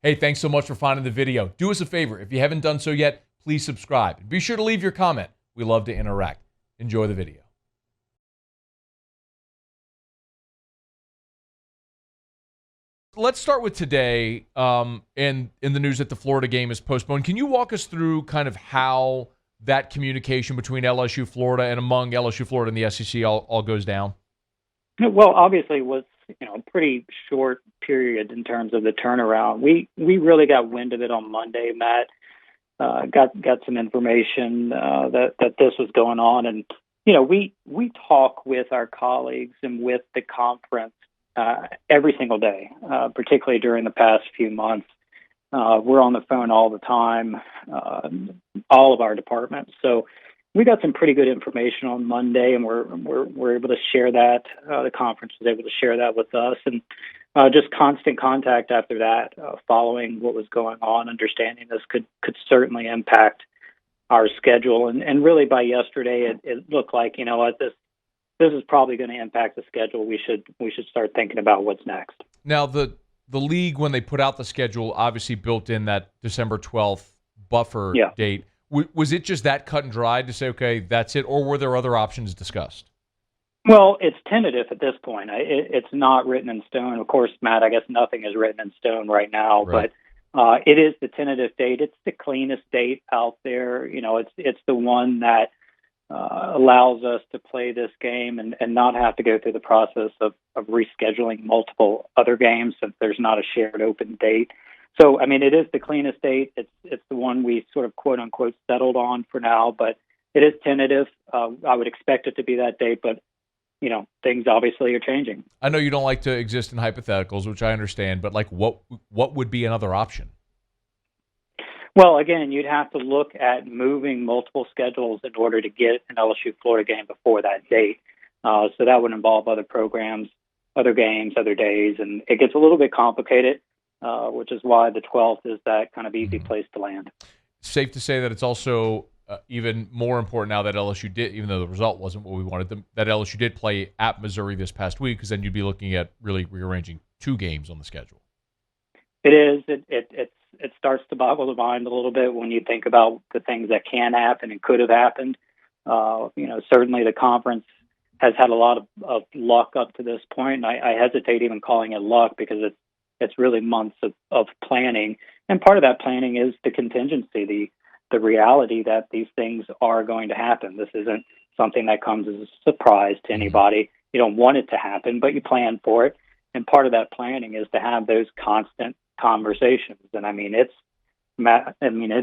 Hey, thanks so much for finding the video. Do us a favor. If you haven't done so yet, please subscribe. And be sure to leave your comment. We love to interact. Enjoy the video. Let's start with today and in the news that the Florida game is postponed. Can you walk us through kind of how that communication between LSU, Florida, and among LSU, Florida, and the SEC all goes down? Well, obviously, it was a pretty short period in terms of the turnaround. We really got wind of it on Monday. Matt got some information that this was going on, and we talk with our colleagues and with the conference every single day, particularly during the past few months. We're on the phone all the time, all of our departments. So we got some pretty good information on Monday, and we're able to share that. The conference was able to share that with us, and just constant contact after that, following what was going on, understanding this could certainly impact our schedule. And really by yesterday, it looked like, what, this is probably going to impact the schedule. We should start thinking about what's next. Now, the league, when they put out the schedule, obviously built in that December 12th buffer date. Was it just that cut and dried to say, okay, that's it, or were there other options discussed? Well, it's tentative at this point. It's not written in stone. Of course, Matt, I guess nothing is written in stone right now, Right. But it is the tentative date. It's the cleanest date out there. It's the one that allows us to play this game and not have to go through the process of rescheduling multiple other games since there's not a shared open date. So, I mean, it is the cleanest date. It's the one we sort of quote unquote settled on for now, but it is tentative. I would expect it to be that date, but things obviously are changing. I know you don't like to exist in hypotheticals, which I understand, but like what would be another option? Well, again, you'd have to look at moving multiple schedules in order to get an LSU Florida game before that date. So that would involve other programs, other games, other days, and it gets a little bit complicated, which is why the 12th is that kind of easy place to land. Safe to say that it's also even more important now that LSU did, even though the result wasn't what we wanted, that LSU did play at Missouri this past week, because then you'd be looking at really rearranging 2 games on the schedule. It is. It starts to boggle the mind a little bit when you think about the things that can happen and could have happened. Certainly the conference has had a lot of luck up to this point. And I hesitate even calling it luck because it's really months of planning. And part of that planning is the contingency, the reality that these things are going to happen. This isn't something that comes as a surprise to anybody. You don't want it to happen, but you plan for it. And part of that planning is to have those constant conversations. And it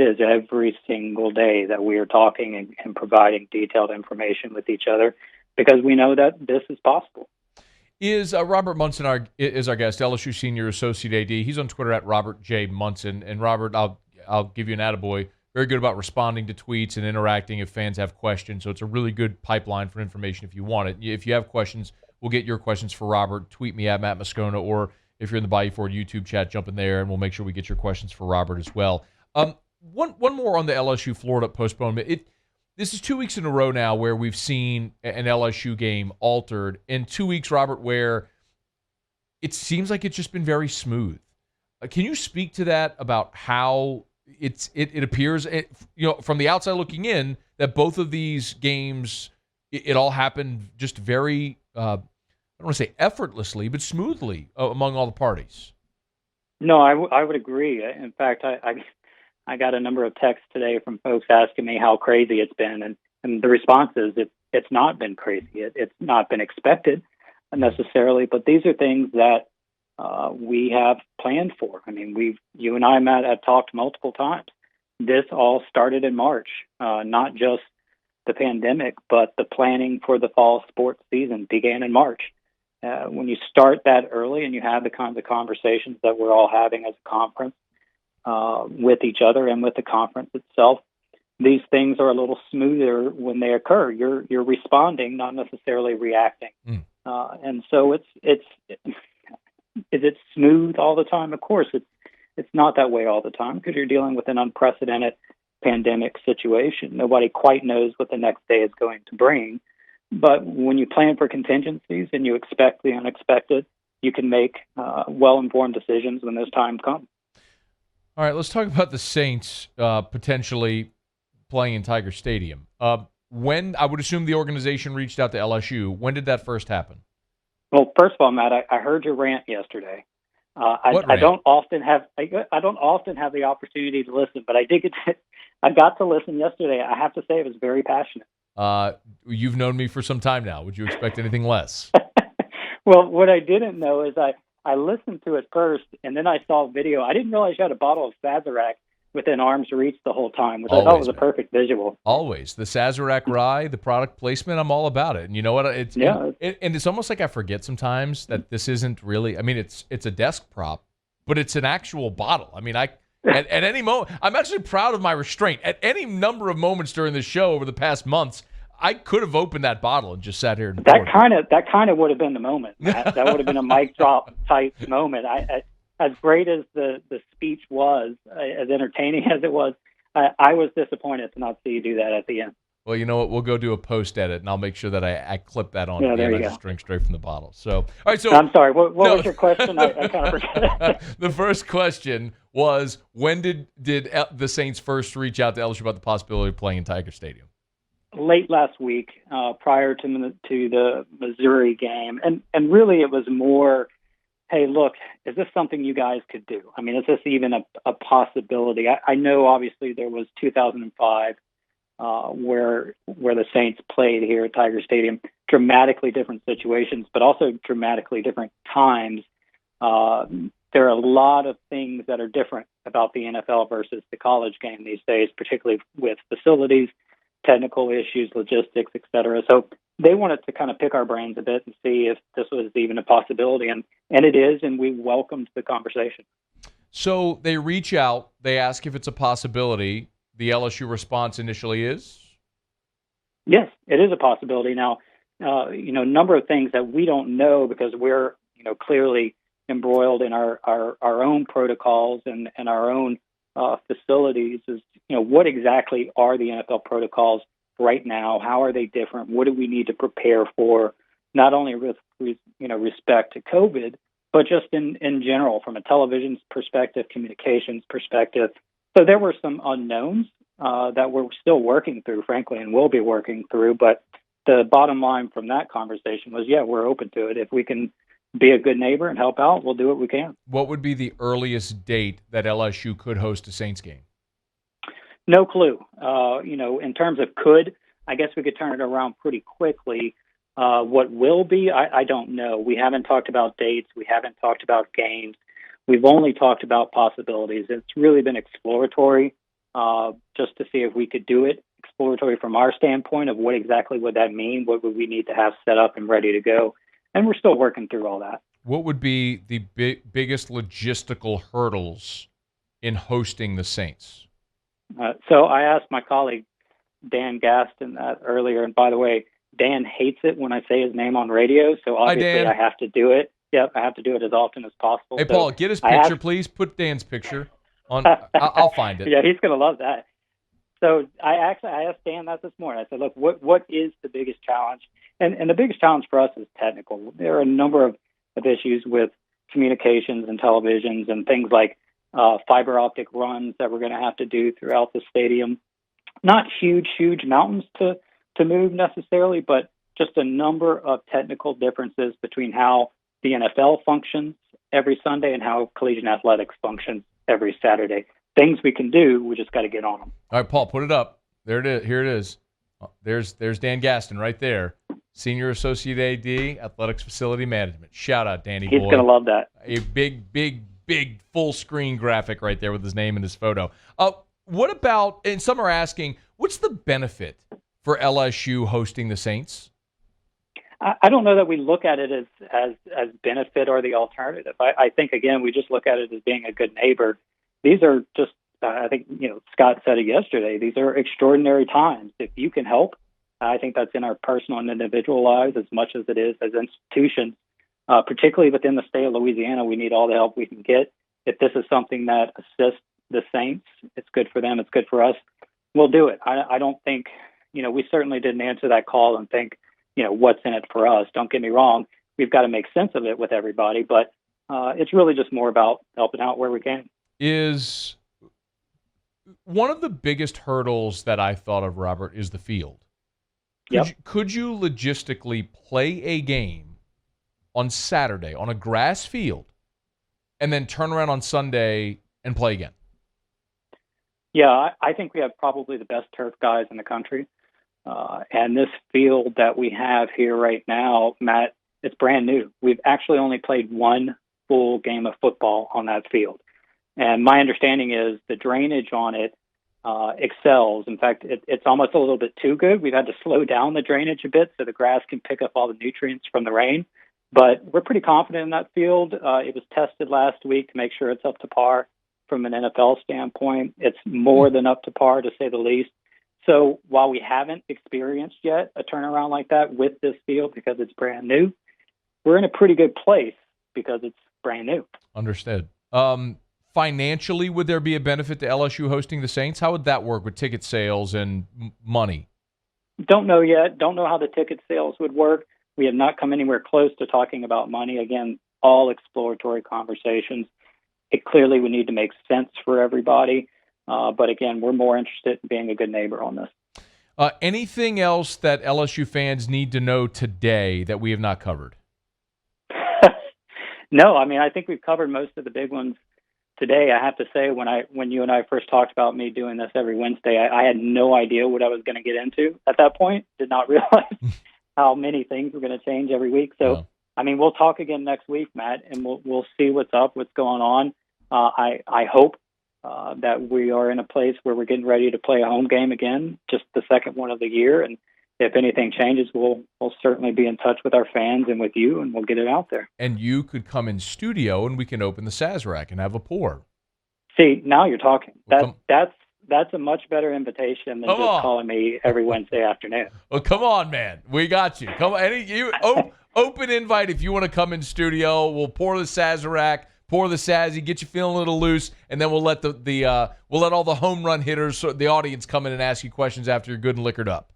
is every single day that we are talking and providing detailed information with each other because we know that this is possible. Is Robert Munson is our guest, LSU Senior Associate AD. He's on Twitter at Robert J. Munson. And Robert, I'll give you an attaboy. Very good about responding to tweets and interacting if fans have questions. So it's a really good pipeline for information if you want it. If you have questions, we'll get your questions for Robert. Tweet me at Matt Moscona, or if you're in the Bayou Ford YouTube chat, jump in there, and we'll make sure we get your questions for Robert as well. One more on the LSU Florida postponement. This is 2 weeks in a row now where we've seen an LSU game altered. In 2 weeks, Robert, where it seems like it's just been very smooth. Can you speak to that about how it appears, from the outside looking in, that both of these games, it all happened just very, I don't want to say effortlessly, but smoothly among all the parties? No, I would agree. In fact, I got a number of texts today from folks asking me how crazy it's been, and the response is it's not been crazy. It's not been expected necessarily, but these are things that we have planned for. You and I, Matt, have talked multiple times. This all started in March, not just the pandemic, but the planning for the fall sports season began in March. When you start that early and you have the kinds of conversations that we're all having as a conference with each other and with the conference itself, these things are a little smoother when they occur. You're responding, not necessarily reacting. And so is it smooth all the time? Of course, it's not that way all the time because you're dealing with an unprecedented pandemic situation. Nobody quite knows what the next day is going to bring. But when you plan for contingencies and you expect the unexpected, you can make well-informed decisions when those time comes. All right, let's talk about the Saints potentially playing in Tiger Stadium. When I would assume the organization reached out to LSU, when did that first happen? Well, first of all, Matt, I heard your rant yesterday. What I rant? don't often have I don't often have the opportunity to listen, but I did get I got to listen yesterday. I have to say it was very passionate. You've known me for some time now. Would you expect anything less? Well, what I didn't know is I listened to it first, and then I saw a video. I didn't realize you had a bottle of Sazerac within arm's reach the whole time, which I thought was Always, a man. perfect visual. Always. The Sazerac rye, the product placement, I'm all about it. And you know what? Yeah, And it's almost like I forget sometimes that this isn't really, I mean, it's a desk prop, but it's an actual bottle. I mean, at any moment, I'm actually proud of my restraint. At any number of moments during the show over the past months, I could have opened that bottle and just sat here and poured it. that kind of would have been the moment. That would have been a mic drop type moment. As great as the speech was, as entertaining as it was, I was disappointed to not see you do that at the end. Well, you know what? We'll go do a post edit, and I'll make sure that I clip that on. Yeah, there you I go. just drink straight from the bottle. So, all right. So I'm sorry. What no. was your question? I kind of forgot. The first question was, when did the Saints first reach out to LSU about the possibility of playing in Tiger Stadium? Late last week, prior to the Missouri game, and really it was more, hey, look, is this something you guys could do? I mean, is this even a possibility? I know obviously there was 2005 where the Saints played here at Tiger Stadium, dramatically different situations, but also dramatically different times. There are a lot of things that are different about the NFL versus the college game these days, particularly with facilities, technical issues, logistics, et cetera. So they wanted to kind of pick our brains a bit and see if this was even a possibility. And it is, and we welcomed the conversation. So they reach out, they ask if it's a possibility. The LSU response initially is? Yes, it is a possibility. Now, a number of things that we don't know because we're, clearly embroiled in our own protocols and our own facilities is, what exactly are the NFL protocols right now? How are they different? What do we need to prepare for, not only with, respect to COVID, but just in general, from a television perspective, communications perspective. So there were some unknowns that we're still working through, frankly, and will be working through. But the bottom line from that conversation was, yeah, we're open to it. If we can be a good neighbor and help out, we'll do what we can. What would be the earliest date that LSU could host a Saints game? No clue. In terms of could, I guess we could turn it around pretty quickly. What will be, I don't know. We haven't talked about dates. We haven't talked about games. We've only talked about possibilities. It's really been exploratory, just to see if we could do it. Exploratory from our standpoint of what exactly would that mean? What would we need to have set up and ready to go? And we're still working through all that. What would be the biggest logistical hurdles in hosting the Saints? So I asked my colleague, Dan Gaston, that earlier. And by the way, Dan hates it when I say his name on radio. So obviously I have to do it. Yep, I have to do it as often as possible. Hey, Paul, get his picture, please. Put Dan's picture on. I'll find it. Yeah, he's going to love that. So I asked Dan that this morning. I said, look, what is the biggest challenge? And the biggest challenge for us is technical. There are a number of issues with communications and televisions and things like fiber optic runs that we're going to have to do throughout the stadium. Not huge mountains to move necessarily, but just a number of technical differences between how the NFL functions every Sunday and how collegiate athletics functions every Saturday. Things we can do, we just got to get on them. All right, Paul, put it up. There it is. Here it is. There's Dan Gaston right there. Senior Associate AD, Athletics Facility Management. Shout out, Danny boy. He's going to love that. A big full screen graphic right there with his name and his photo. What about, and some are asking, what's the benefit for LSU hosting the Saints? I don't know that we look at it as benefit or the alternative. I think, again, we just look at it as being a good neighbor. These are just, I think, Scott said it yesterday, these are extraordinary times. If you can help, I think that's in our personal and individual lives as much as it is as institutions, particularly within the state of Louisiana. We need all the help we can get. If this is something that assists the Saints, it's good for them, it's good for us, we'll do it. I don't think, we certainly didn't answer that call and think, what's in it for us. Don't get me wrong. We've got to make sense of it with everybody, but it's really just more about helping out where we can. Is One of the biggest hurdles that I thought of, Robert, is the field. Yep. Could you logistically play a game on Saturday on a grass field and then turn around on Sunday and play again? Yeah, I think we have probably the best turf guys in the country. And this field that we have here right now, Matt, it's brand new. We've actually only played one full game of football on that field. And my understanding is the drainage on it excels. In fact, it's almost a little bit too good. We've had to slow down the drainage a bit so the grass can pick up all the nutrients from the rain. But we're pretty confident in that field. It was tested last week to make sure it's up to par from an NFL standpoint. It's more than up to par, to say the least. So while we haven't experienced yet a turnaround like that with this field because it's brand new, we're in a pretty good place because it's brand new. Understood. Financially, would there be a benefit to LSU hosting the Saints? How would that work with ticket sales and money? Don't know yet. Don't know how the ticket sales would work. We have not come anywhere close to talking about money. Again, all exploratory conversations. It clearly would need to make sense for everybody. But again, we're more interested in being a good neighbor on this. Anything else that LSU fans need to know today that we have not covered? No, I mean, I think we've covered most of the big ones today. I have to say, when you and I first talked about me doing this every Wednesday, I had no idea what I was going to get into at that point. Did not realize how many things were going to change every week. So, yeah. I mean, we'll talk again next week, Matt, and we'll see what's up, what's going on. I hope that we are in a place where we're getting ready to play a home game again, just the second one of the year. And if anything changes, we'll certainly be in touch with our fans and with you, and we'll get it out there. And you could come in studio, and we can open the Sazerac and have a pour. See, now you're talking. That's a much better invitation than calling me every Wednesday afternoon. Well, come on, man. We got you. Come on. Open invite if you want to come in studio. We'll pour the Sazerac, pour the Sazzy, get you feeling a little loose, and then we'll let we'll let all the home run hitters, the audience, come in and ask you questions after you're good and liquored up.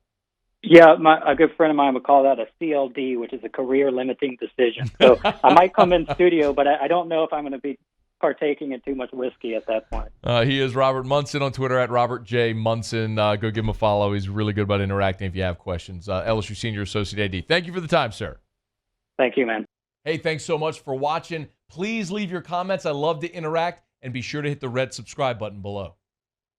Yeah, a good friend of mine would call that a CLD, which is a career limiting decision. So I might come in studio, but I don't know if I'm going to be partaking in too much whiskey at that point. He is Robert Munson on Twitter at Robert J. Munson. Go give him a follow. He's really good about interacting if you have questions. LSU Senior Associate AD. Thank you for the time, sir. Thank you, man. Hey, thanks so much for watching. Please leave your comments. I love to interact, and be sure to hit the red subscribe button below.